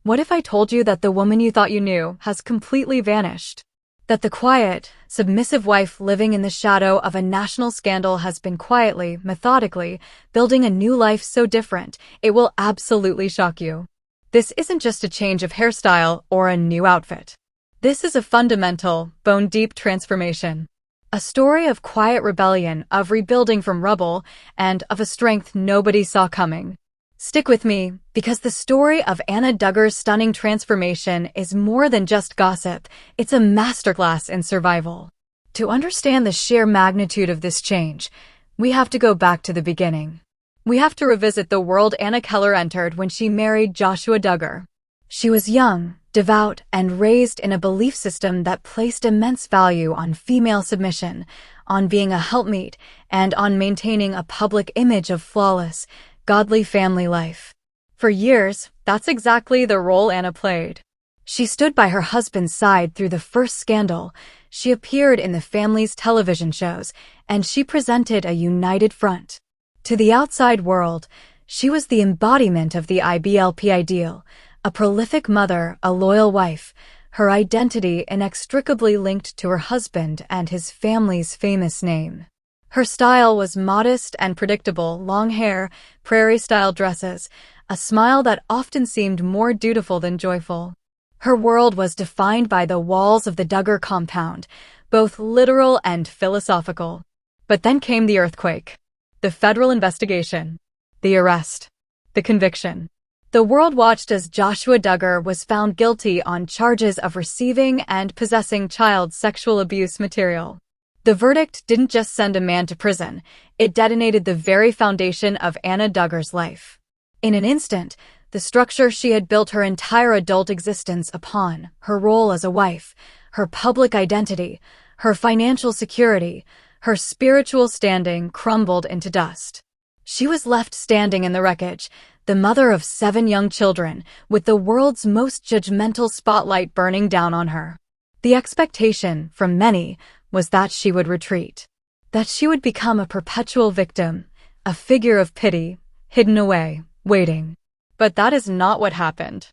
What if I told you that the woman you thought you knew has completely vanished? That the quiet, submissive wife living in the shadow of a national scandal has been quietly, methodically, building a new life so different, it will absolutely shock you. This isn't just a change of hairstyle or a new outfit. This is a fundamental, bone-deep transformation. A story of quiet rebellion, of rebuilding from rubble, and of a strength nobody saw coming. Stick with me, because the story of Anna Duggar's stunning transformation is more than just gossip, it's a masterclass in survival. To understand the sheer magnitude of this change, we have to go back to the beginning. We have to revisit the world Anna Keller entered when she married Joshua Duggar. She was young, devout, and raised in a belief system that placed immense value on female submission, on being a helpmeet, and on maintaining a public image of flawless, godly family life. For years, that's exactly the role Anna played. She stood by her husband's side through the first scandal, she appeared in the family's television shows, and she presented a united front. To the outside world, she was the embodiment of the IBLP ideal, a prolific mother, a loyal wife, her identity inextricably linked to her husband and his family's famous name. Her style was modest and predictable, long hair, prairie-style dresses, a smile that often seemed more dutiful than joyful. Her world was defined by the walls of the Duggar compound, both literal and philosophical. But then came the earthquake, the federal investigation, the arrest, the conviction. The world watched as Joshua Duggar was found guilty on charges of receiving and possessing child sexual abuse material. The verdict didn't just send a man to prison, it detonated the very foundation of Anna Duggar's life. In an instant, the structure she had built her entire adult existence upon, her role as a wife, her public identity, her financial security, her spiritual standing crumbled into dust. She was left standing in the wreckage, the mother of 7 young children, with the world's most judgmental spotlight burning down on her. The expectation, from many, was that she would retreat, that she would become a perpetual victim, a figure of pity, hidden away, waiting. But that is not what happened.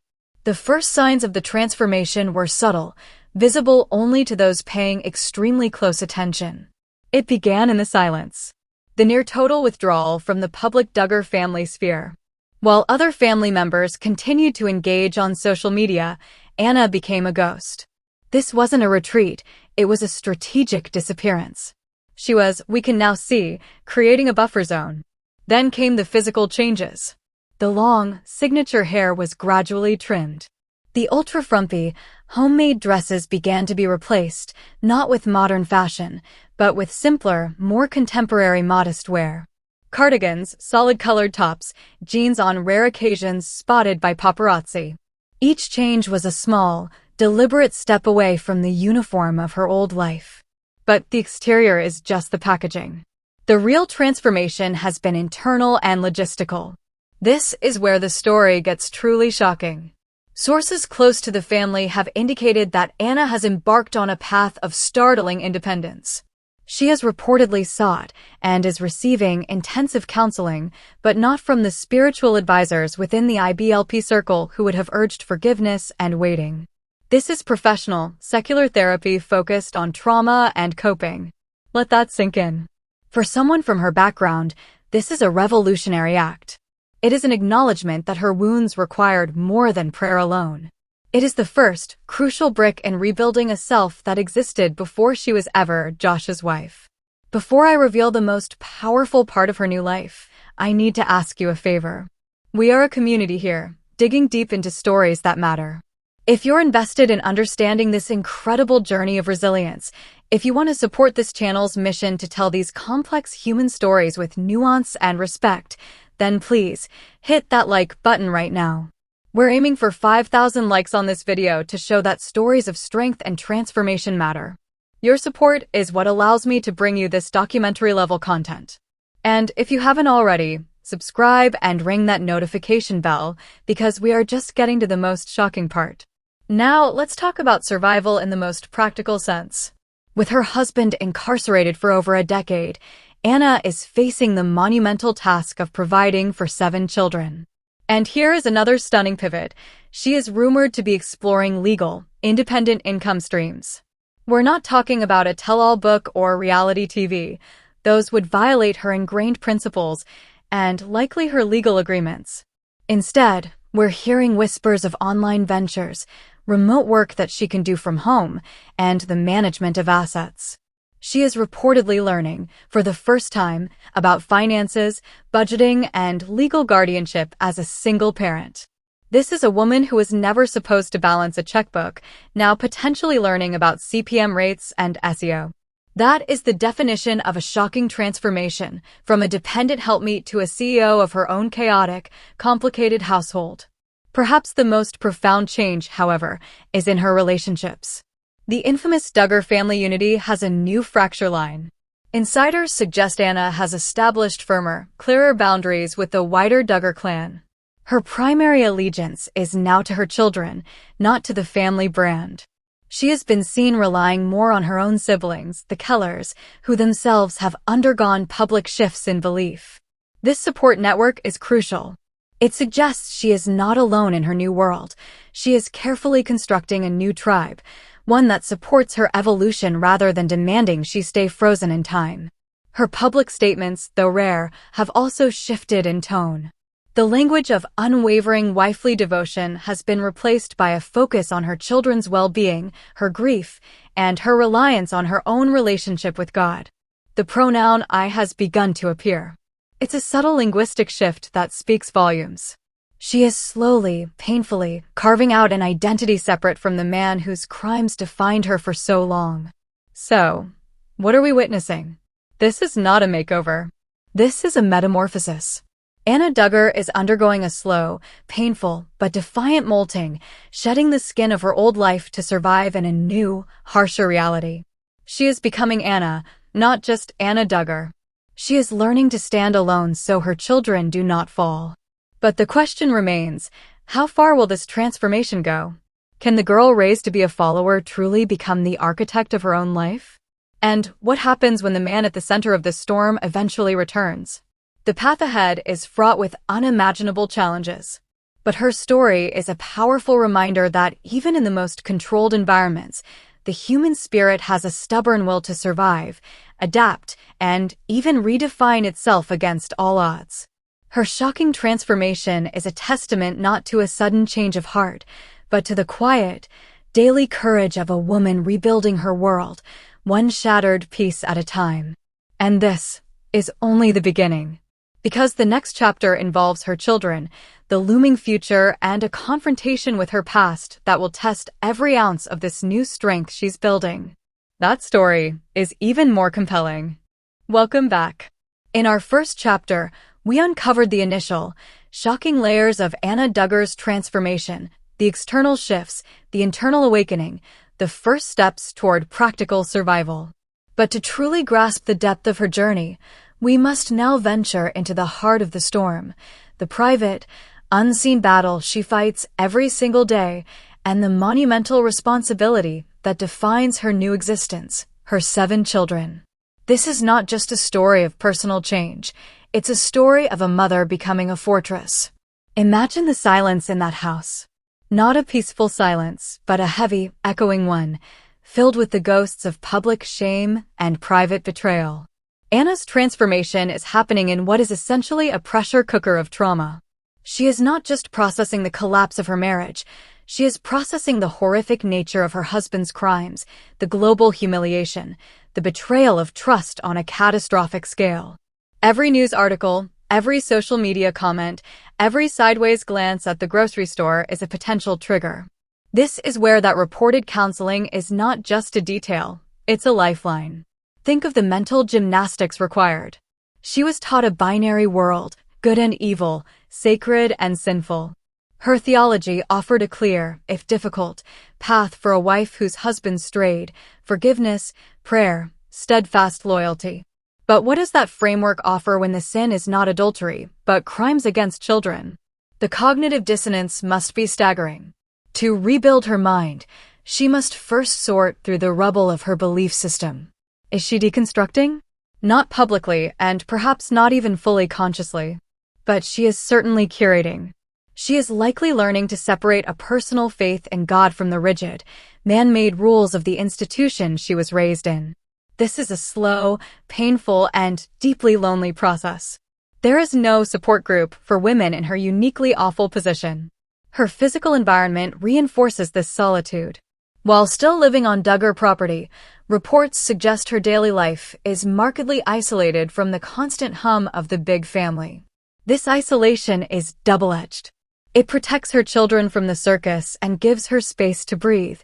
The first signs of the transformation were subtle, visible only to those paying extremely close attention. It began in the silence, the near-total withdrawal from the public Duggar family sphere. While other family members continued to engage on social media, Anna became a ghost. This wasn't a retreat, it was a strategic disappearance. She was, we can now see, creating a buffer zone. Then came the physical changes. The long, signature hair was gradually trimmed. The ultra-frumpy, homemade dresses began to be replaced, not with modern fashion, but with simpler, more contemporary modest wear. Cardigans, solid-colored tops, jeans on rare occasions spotted by paparazzi. Each change was a small, deliberate step away from the uniform of her old life. But the exterior is just the packaging. The real transformation has been internal and logistical. This is where the story gets truly shocking. Sources close to the family have indicated that Anna has embarked on a path of startling independence. She has reportedly sought and is receiving intensive counseling, but not from the spiritual advisors within the IBLP circle who would have urged forgiveness and waiting. This is professional, secular therapy focused on trauma and coping. Let that sink in. For someone from her background, this is a revolutionary act. It is an acknowledgement that her wounds required more than prayer alone. It is the first, crucial brick in rebuilding a self that existed before she was ever Josh's wife. Before I reveal the most powerful part of her new life, I need to ask you a favor. We are a community here, digging deep into stories that matter. If you're invested in understanding this incredible journey of resilience, if you want to support this channel's mission to tell these complex human stories with nuance and respect, then please hit that like button right now. We're aiming for 5,000 likes on this video to show that stories of strength and transformation matter. Your support is what allows me to bring you this documentary-level content. And if you haven't already, subscribe and ring that notification bell because we are just getting to the most shocking part. Now, let's talk about survival in the most practical sense. With her husband incarcerated for over a decade, Anna is facing the monumental task of providing for 7 children. And here is another stunning pivot. she is rumored to be exploring legal, independent income streams. We're not talking about a tell-all book or reality TV. Those would violate her ingrained principles and likely her legal agreements. Instead, we're hearing whispers of online ventures, remote work that she can do from home, and the management of assets. She is reportedly learning, for the first time, about finances, budgeting, and legal guardianship as a single parent. This is a woman who was never supposed to balance a checkbook, now potentially learning about CPM rates and SEO. That is the definition of a shocking transformation, from a dependent helpmate to a CEO of her own chaotic, complicated household. Perhaps the most profound change, however, is in her relationships. The infamous Duggar family unity has a new fracture line. Insiders suggest Jana has established firmer, clearer boundaries with the wider Duggar clan. Her primary allegiance is now to her children, not to the family brand. She has been seen relying more on her own siblings, the Kellers, who themselves have undergone public shifts in belief. This support network is crucial. It suggests she is not alone in her new world. She is carefully constructing a new tribe, one that supports her evolution rather than demanding she stay frozen in time. Her public statements, though rare, have also shifted in tone. The language of unwavering wifely devotion has been replaced by a focus on her children's well-being, her grief, and her reliance on her own relationship with God. The pronoun I has begun to appear. It's a subtle linguistic shift that speaks volumes. She is slowly, painfully, carving out an identity separate from the man whose crimes defined her for so long. So, what are we witnessing? This is not a makeover. This is a metamorphosis. Jana Duggar is undergoing a slow, painful, but defiant molting, shedding the skin of her old life to survive in a new, harsher reality. She is becoming Jana, not just Jana Duggar. She is learning to stand alone so her children do not fall. But the question remains, how far will this transformation go? Can the girl raised to be a follower truly become the architect of her own life? And what happens when the man at the center of the storm eventually returns? The path ahead is fraught with unimaginable challenges. But her story is a powerful reminder that even in the most controlled environments, the human spirit has a stubborn will to survive, adapt, and even redefine itself against all odds. Her shocking transformation is a testament not to a sudden change of heart, but to the quiet, daily courage of a woman rebuilding her world, one shattered piece at a time. And this is only the beginning. Because the next chapter involves her children, the looming future, and a confrontation with her past that will test every ounce of this new strength she's building. That story is even more compelling. Welcome back. In our first chapter, we uncovered the initial, shocking layers of Jana Duggar's transformation, the external shifts, the internal awakening, the first steps toward practical survival. But to truly grasp the depth of her journey, we must now venture into the heart of the storm, the private, unseen battle she fights every single day, and the monumental responsibility that defines her new existence, her 7 children. This is not just a story of personal change, it's a story of a mother becoming a fortress. Imagine the silence in that house. Not a peaceful silence, but a heavy, echoing one, filled with the ghosts of public shame and private betrayal. Jana's transformation is happening in what is essentially a pressure cooker of trauma. She is not just processing the collapse of her marriage, she is processing the horrific nature of her husband's crimes, the global humiliation, the betrayal of trust on a catastrophic scale. Every news article, every social media comment, every sideways glance at the grocery store is a potential trigger. This is where that reported counseling is not just a detail, it's a lifeline. Think of the mental gymnastics required. She was taught a binary world, good and evil, sacred and sinful. Her theology offered a clear, if difficult, path for a wife whose husband strayed: forgiveness, prayer, steadfast loyalty. But what does that framework offer when the sin is not adultery, but crimes against children? The cognitive dissonance must be staggering. To rebuild her mind, she must first sort through the rubble of her belief system. Is she deconstructing? Not publicly, and perhaps not even fully consciously. But she is certainly curating. She is likely learning to separate a personal faith in God from the rigid, man-made rules of the institution she was raised in. This is a slow, painful, and deeply lonely process. There is no support group for women in her uniquely awful position. Her physical environment reinforces this solitude. While still living on Duggar property, reports suggest her daily life is markedly isolated from the constant hum of the big family. This isolation is double-edged. It protects her children from the circus and gives her space to breathe,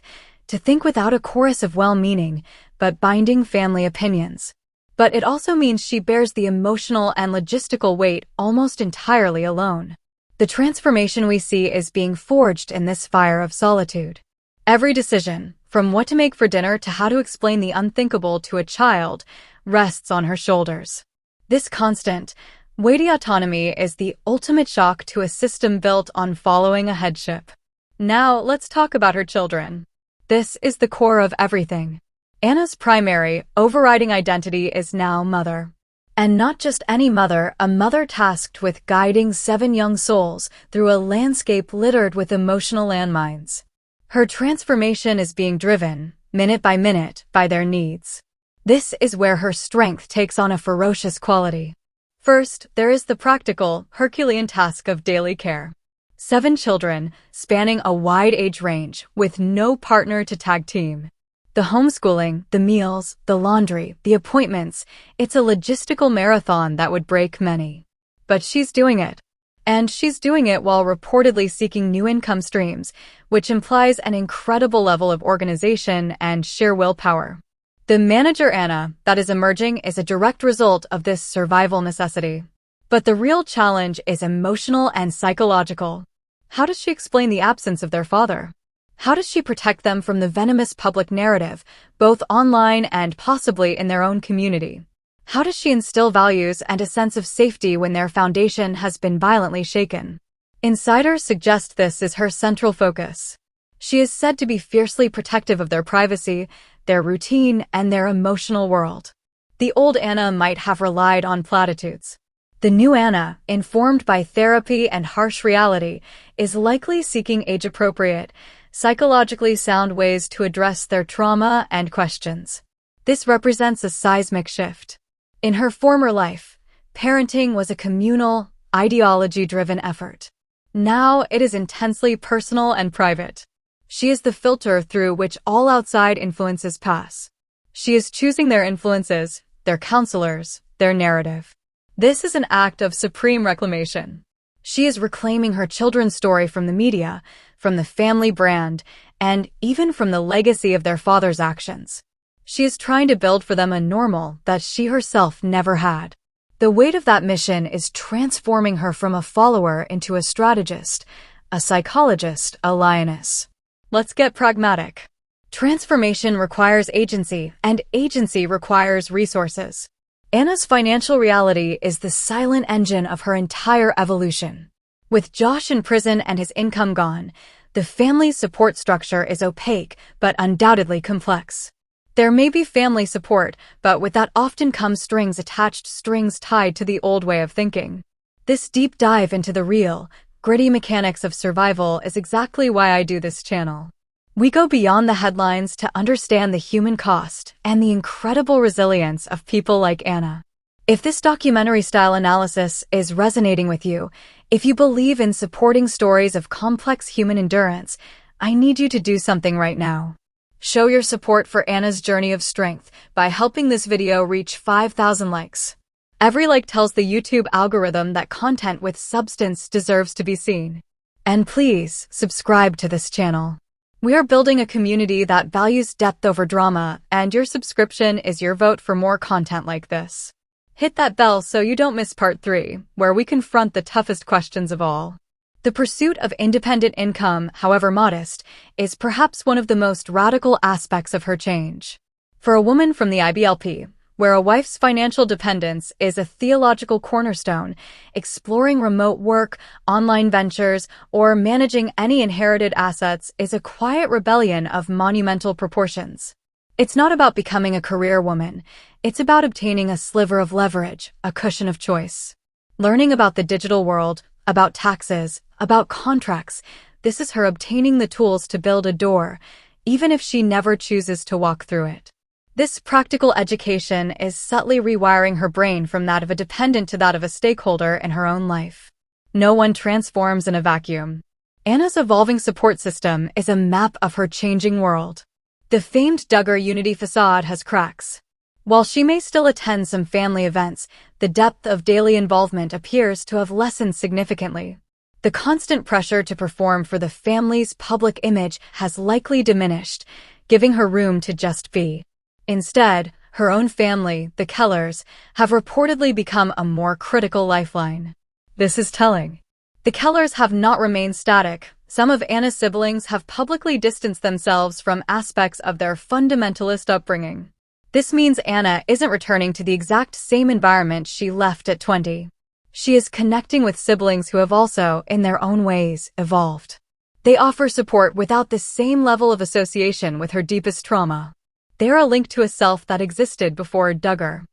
to think without a chorus of well-meaning, but binding family opinions. But it also means she bears the emotional and logistical weight almost entirely alone. The transformation we see is being forged in this fire of solitude. Every decision, from what to make for dinner to how to explain the unthinkable to a child, rests on her shoulders. This constant, weighty autonomy is the ultimate shock to a system built on following a headship. Now, let's talk about her children. This is the core of everything. Anna's primary, overriding identity is now mother. And not just any mother, a mother tasked with guiding 7 young souls through a landscape littered with emotional landmines. Her transformation is being driven, minute by minute, by their needs. This is where her strength takes on a ferocious quality. First, there is the practical, Herculean task of daily care. 7 children, spanning a wide age range, with no partner to tag team. The homeschooling, the meals, the laundry, the appointments, it's a logistical marathon that would break many. But she's doing it. And she's doing it while reportedly seeking new income streams, which implies an incredible level of organization and sheer willpower. The manager Anna that is emerging is a direct result of this survival necessity. But the real challenge is emotional and psychological. How does she explain the absence of their father? How does she protect them from the venomous public narrative, both online and possibly in their own community? How does she instill values and a sense of safety when their foundation has been violently shaken? Insiders suggest this is her central focus. She is said to be fiercely protective of their privacy, their routine, and their emotional world. The old Anna might have relied on platitudes. The new Anna, informed by therapy and harsh reality, is likely seeking age-appropriate, psychologically sound ways to address their trauma and questions. This represents a seismic shift. In her former life, parenting was a communal, ideology-driven effort. Now it is intensely personal and private. She is the filter through which all outside influences pass. She is choosing their influences, their counselors, their narrative. This is an act of supreme reclamation. She is reclaiming her children's story from the media, from the family brand, and even from the legacy of their father's actions. She is trying to build for them a normal that she herself never had. The weight of that mission is transforming her from a follower into a strategist, a psychologist, a lioness. Let's get pragmatic. Transformation requires agency, and agency requires resources. Anna's financial reality is the silent engine of her entire evolution. With Josh in prison and his income gone, the family's support structure is opaque but undoubtedly complex. There may be family support, but with that often comes strings attached, strings tied to the old way of thinking. This deep dive into the real, gritty mechanics of survival is exactly why I do this channel. We go beyond the headlines to understand the human cost and the incredible resilience of people like Anna. If this documentary-style analysis is resonating with you, if you believe in supporting stories of complex human endurance, I need you to do something right now. Show your support for Anna's journey of strength by helping this video reach 5,000 likes. Every like tells the YouTube algorithm that content with substance deserves to be seen. And please, subscribe to this channel. We are building a community that values depth over drama, and your subscription is your vote for more content like this. Hit that bell so you don't miss part 3, where we confront the toughest questions of all. The pursuit of independent income, however modest, is perhaps one of the most radical aspects of her change. For a woman from the IBLP, where a wife's financial dependence is a theological cornerstone, exploring remote work, online ventures, or managing any inherited assets is a quiet rebellion of monumental proportions. It's not about becoming a career woman. It's about obtaining a sliver of leverage, a cushion of choice. Learning about the digital world, about taxes, about contracts. This is her obtaining the tools to build a door, even if she never chooses to walk through it. This practical education is subtly rewiring her brain from that of a dependent to that of a stakeholder in her own life. No one transforms in a vacuum. Anna's evolving support system is a map of her changing world. The famed Duggar unity facade has cracks. While she may still attend some family events, the depth of daily involvement appears to have lessened significantly. The constant pressure to perform for the family's public image has likely diminished, giving her room to just be. Instead, her own family, the Kellers, have reportedly become a more critical lifeline. This is telling. The Kellers have not remained static. Some of Anna's siblings have publicly distanced themselves from aspects of their fundamentalist upbringing. This means Anna isn't returning to the exact same environment she left at 20. She is connecting with siblings who have also, in their own ways, evolved. They offer support without the same level of association with her deepest trauma. They are a link to a self that existed before Duggar.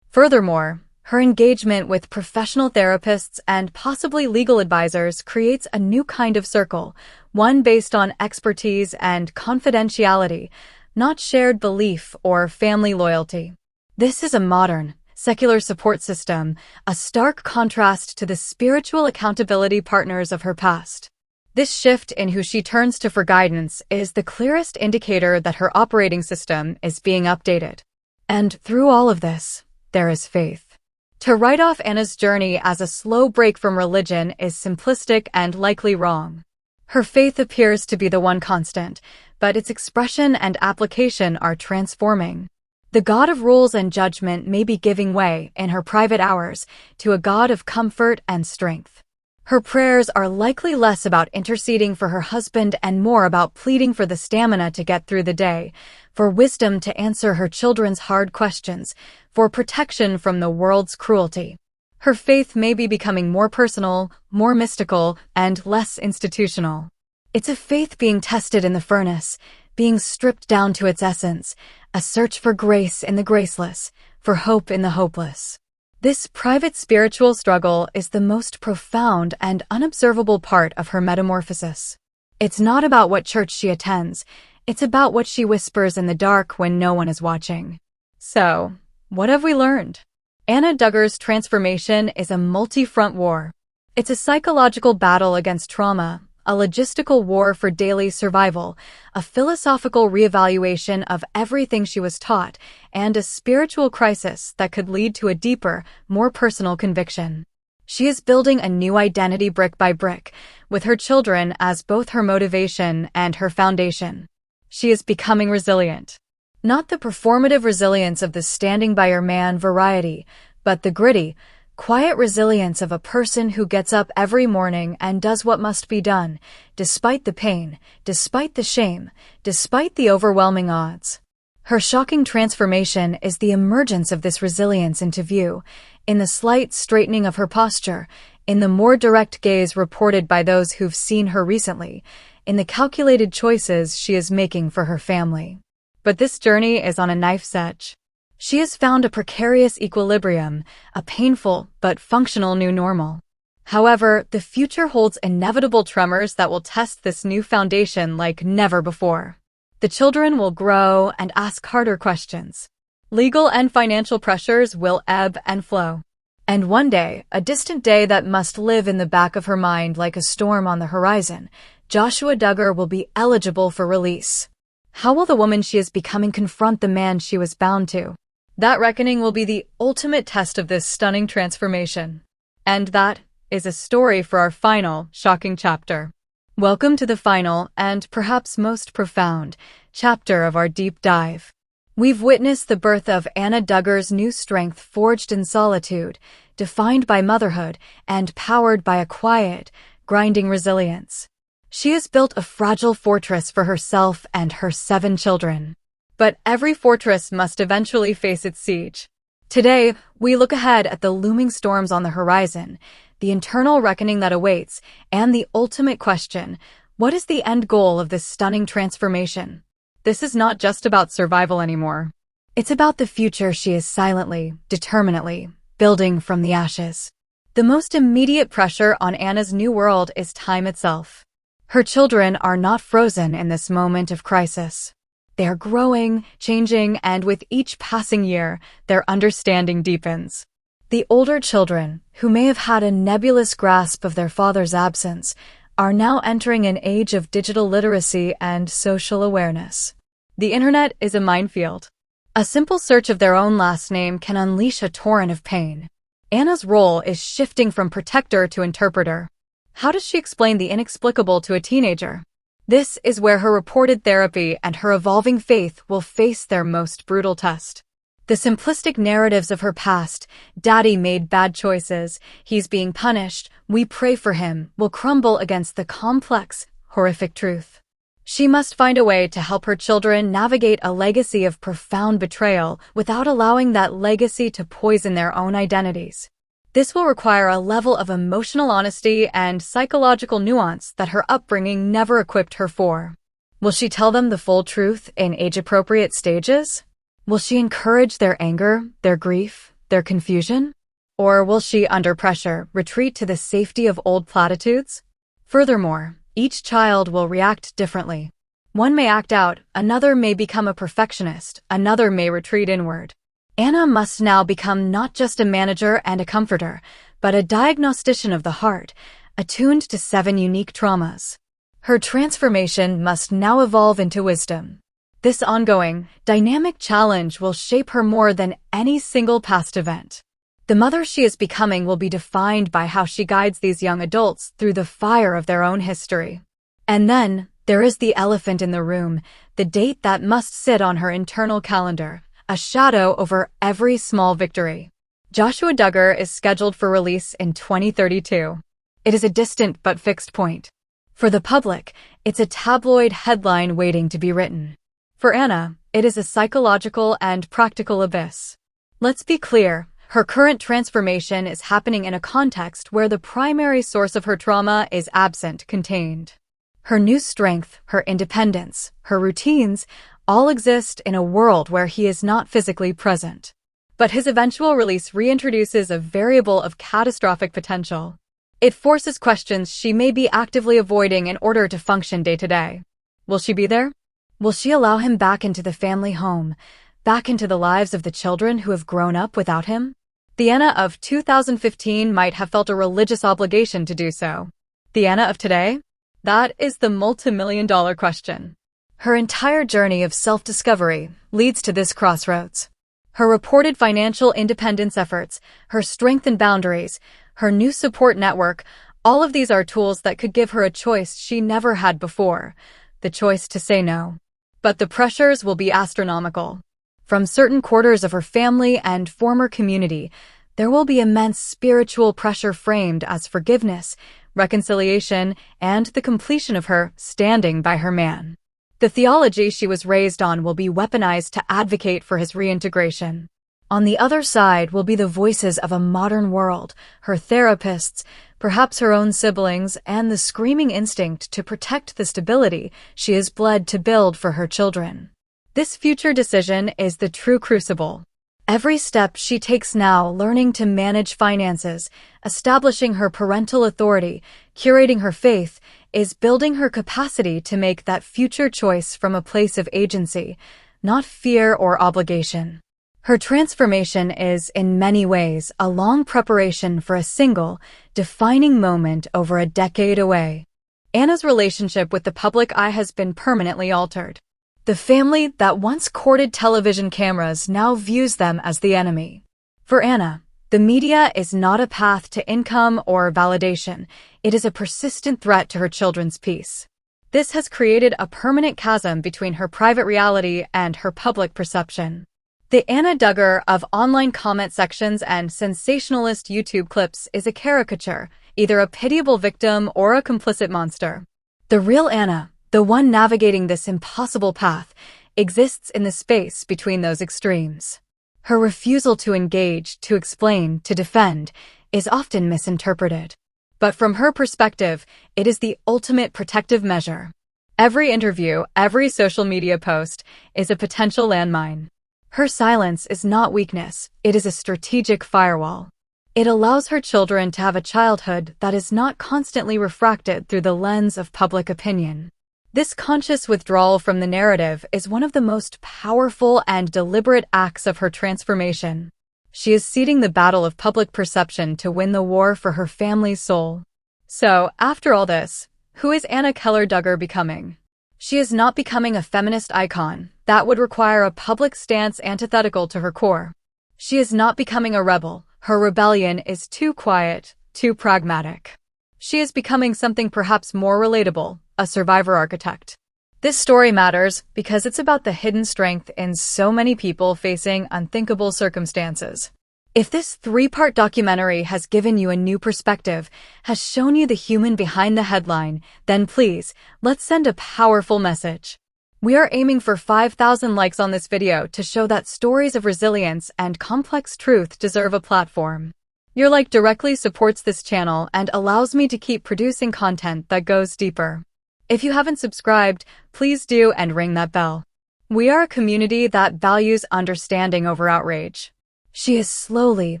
Furthermore, her engagement with professional therapists and possibly legal advisors creates a new kind of circle, one based on expertise and confidentiality, not shared belief or family loyalty. This is a modern, secular support system, a stark contrast to the spiritual accountability partners of her past. This shift in who she turns to for guidance is the clearest indicator that her operating system is being updated. And through all of this, there is faith. To write off Anna's journey as a slow break from religion is simplistic and likely wrong. Her faith appears to be the one constant, but its expression and application are transforming. The God of rules and judgment may be giving way, in her private hours, to a God of comfort and strength. Her prayers are likely less about interceding for her husband and more about pleading for the stamina to get through the day, for wisdom to answer her children's hard questions, for protection from the world's cruelty. Her faith may be becoming more personal, more mystical, and less institutional. It's a faith being tested in the furnace, being stripped down to its essence, a search for grace in the graceless, for hope in the hopeless. This private spiritual struggle is the most profound and unobservable part of her metamorphosis. It's not about what church she attends, it's about what she whispers in the dark when no one is watching. So, what have we learned? Anna Duggar's transformation is a multi-front war. It's a psychological battle against trauma, a logistical war for daily survival, a philosophical reevaluation of everything she was taught, and a spiritual crisis that could lead to a deeper, more personal conviction. She is building a new identity brick by brick, with her children as both her motivation and her foundation. She is becoming resilient. Not the performative resilience of the standing by your man variety, but the gritty, quiet resilience of a person who gets up every morning and does what must be done, despite the pain, despite the shame, despite the overwhelming odds. Her shocking transformation is the emergence of this resilience into view, in the slight straightening of her posture, in the more direct gaze reported by those who've seen her recently, in the calculated choices she is making for her family. But this journey is on a knife's edge. She has found a precarious equilibrium, a painful but functional new normal. However, the future holds inevitable tremors that will test this new foundation like never before. The children will grow and ask harder questions. Legal and financial pressures will ebb and flow. And one day, a distant day that must live in the back of her mind like a storm on the horizon, Joshua Duggar will be eligible for release. How will the woman she is becoming confront the man she was bound to? That reckoning will be the ultimate test of this stunning transformation. And that is a story for our final, shocking chapter. Welcome to the final, and perhaps most profound, chapter of our deep dive. We've witnessed the birth of Anna Duggar's new strength forged in solitude, defined by motherhood, and powered by a quiet, grinding resilience. She has built a fragile fortress for herself and her 7 children. But every fortress must eventually face its siege. Today, we look ahead at the looming storms on the horizon, the internal reckoning that awaits, and the ultimate question: what is the end goal of this stunning transformation? This is not just about survival anymore. It's about the future she is silently, determinately, building from the ashes. The most immediate pressure on Anna's new world is time itself. Her children are not frozen in this moment of crisis. They are growing, changing, and with each passing year, their understanding deepens. The older children, who may have had a nebulous grasp of their father's absence, are now entering an age of digital literacy and social awareness. The internet is a minefield. A simple search of their own last name can unleash a torrent of pain. Anna's role is shifting from protector to interpreter. How does she explain the inexplicable to a teenager? This is where her reported therapy and her evolving faith will face their most brutal test. The simplistic narratives of her past, "Daddy made bad choices, he's being punished, we pray for him," will crumble against the complex, horrific truth. She must find a way to help her children navigate a legacy of profound betrayal without allowing that legacy to poison their own identities. This will require a level of emotional honesty and psychological nuance that her upbringing never equipped her for. Will she tell them the full truth in age-appropriate stages? Will she encourage their anger, their grief, their confusion? Or will she, under pressure, retreat to the safety of old platitudes? Furthermore, each child will react differently. One may act out, another may become a perfectionist, another may retreat inward. Anna must now become not just a manager and a comforter, but a diagnostician of the heart, attuned to 7 unique traumas. Her transformation must now evolve into wisdom. This ongoing, dynamic challenge will shape her more than any single past event. The mother she is becoming will be defined by how she guides these young adults through the fire of their own history. And then, there is the elephant in the room, the date that must sit on her internal calendar, a shadow over every small victory. Joshua Duggar is scheduled for release in 2032. It is a distant but fixed point. For the public, it's a tabloid headline waiting to be written. For Anna, it is a psychological and practical abyss. Let's be clear. Her current transformation is happening in a context where the primary source of her trauma is absent, contained. Her new strength, her independence, her routines, all exist in a world where he is not physically present. But his eventual release reintroduces a variable of catastrophic potential. It forces questions she may be actively avoiding in order to function day to day. Will she be there? Will she allow him back into the family home, back into the lives of the children who have grown up without him? The Anna of 2015 might have felt a religious obligation to do so. The Anna of today? That is the multi-million-dollar question. Her entire journey of self-discovery leads to this crossroads. Her reported financial independence efforts, her strengthened boundaries, her new support network, all of these are tools that could give her a choice she never had before, the choice to say no. But the pressures will be astronomical. From certain quarters of her family and former community, there will be immense spiritual pressure framed as forgiveness, reconciliation, and the completion of her standing by her man. The theology she was raised on will be weaponized to advocate for his reintegration. On the other side will be the voices of a modern world, her therapists, perhaps her own siblings, and the screaming instinct to protect the stability she has bled to build for her children. This future decision is the true crucible. Every step she takes now, learning to manage finances, establishing her parental authority, curating her faith, is building her capacity to make that future choice from a place of agency, not fear or obligation. Her transformation is, in many ways, a long preparation for a single, defining moment over a decade away. Anna's relationship with the public eye has been permanently altered. The family that once courted television cameras now views them as the enemy. For Anna, the media is not a path to income or validation. It is a persistent threat to her children's peace. This has created a permanent chasm between her private reality and her public perception. The Anna Duggar of online comment sections and sensationalist YouTube clips is a caricature, either a pitiable victim or a complicit monster. The real Anna, the one navigating this impossible path, exists in the space between those extremes. Her refusal to engage, to explain, to defend, is often misinterpreted. But from her perspective, it is the ultimate protective measure. Every interview, every social media post, is a potential landmine. Her silence is not weakness, it is a strategic firewall. It allows her children to have a childhood that is not constantly refracted through the lens of public opinion. This conscious withdrawal from the narrative is one of the most powerful and deliberate acts of her transformation. She is ceding the battle of public perception to win the war for her family's soul. So, after all this, who is Anna Keller Duggar becoming? She is not becoming a feminist icon. That would require a public stance antithetical to her core. She is not becoming a rebel. Her rebellion is too quiet, too pragmatic. She is becoming something perhaps more relatable, a survivor architect. This story matters because it's about the hidden strength in so many people facing unthinkable circumstances. If this 3-part documentary has given you a new perspective, has shown you the human behind the headline, then please, let's send a powerful message. We are aiming for 5,000 likes on this video to show that stories of resilience and complex truth deserve a platform. Your like directly supports this channel and allows me to keep producing content that goes deeper. If you haven't subscribed, please do and ring that bell. We are a community that values understanding over outrage. She is slowly,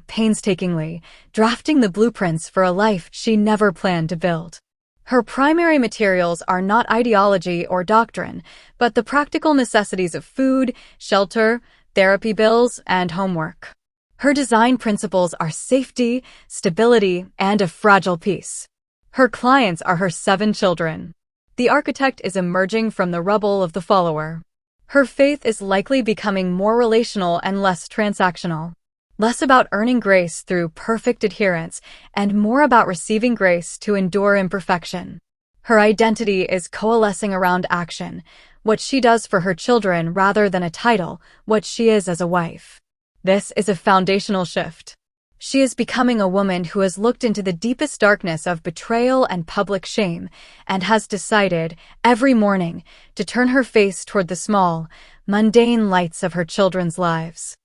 painstakingly, drafting the blueprints for a life she never planned to build. Her primary materials are not ideology or doctrine, but the practical necessities of food, shelter, therapy bills, and homework. Her design principles are safety, stability, and a fragile peace. Her clients are her 7 children. The architect is emerging from the rubble of the follower. Her faith is likely becoming more relational and less transactional. Less about earning grace through perfect adherence and more about receiving grace to endure imperfection. Her identity is coalescing around action, what she does for her children rather than a title, what she is as a wife. This is a foundational shift. She is becoming a woman who has looked into the deepest darkness of betrayal and public shame and has decided, every morning, to turn her face toward the small, mundane lights of her children's lives.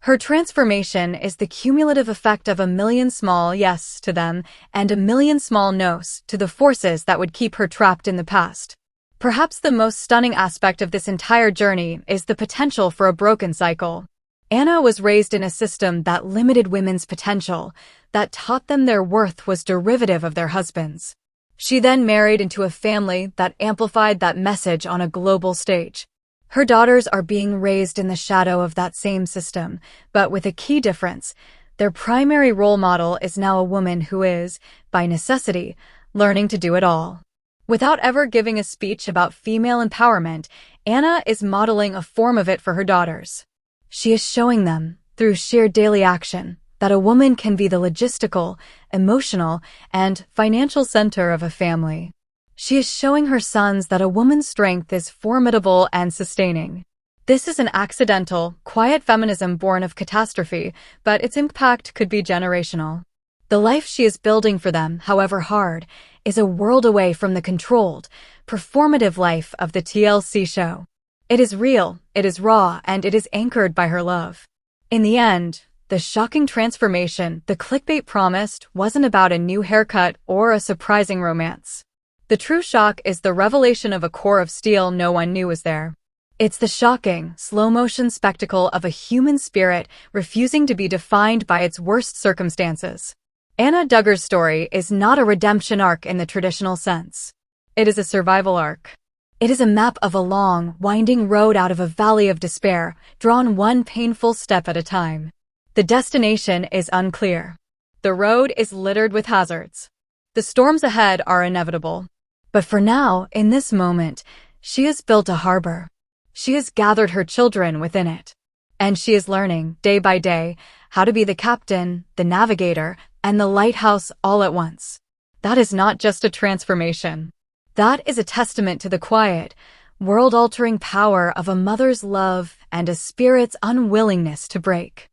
Her transformation is the cumulative effect of 1,000,000 small yes to them and 1,000,000 small no's to the forces that would keep her trapped in the past. Perhaps the most stunning aspect of this entire journey is the potential for a broken cycle. Anna was raised in a system that limited women's potential, that taught them their worth was derivative of their husbands. She then married into a family that amplified that message on a global stage. Her daughters are being raised in the shadow of that same system, but with a key difference. Their primary role model is now a woman who is, by necessity, learning to do it all. Without ever giving a speech about female empowerment, Anna is modeling a form of it for her daughters. She is showing them, through sheer daily action, that a woman can be the logistical, emotional, and financial center of a family. She is showing her sons that a woman's strength is formidable and sustaining. This is an accidental, quiet feminism born of catastrophe, but its impact could be generational. The life she is building for them, however hard, is a world away from the controlled, performative life of the TLC show. It is real, it is raw, and it is anchored by her love. In the end, the shocking transformation the clickbait promised wasn't about a new haircut or a surprising romance. The true shock is the revelation of a core of steel no one knew was there. It's the shocking, slow-motion spectacle of a human spirit refusing to be defined by its worst circumstances. Anna Duggar's story is not a redemption arc in the traditional sense. It is a survival arc. It is a map of a long, winding road out of a valley of despair, drawn one painful step at a time. The destination is unclear. The road is littered with hazards. The storms ahead are inevitable. But for now, in this moment, she has built a harbor. She has gathered her children within it. And she is learning, day by day, how to be the captain, the navigator, and the lighthouse all at once. That is not just a transformation. That is a testament to the quiet, world-altering power of a mother's love and a spirit's unwillingness to break.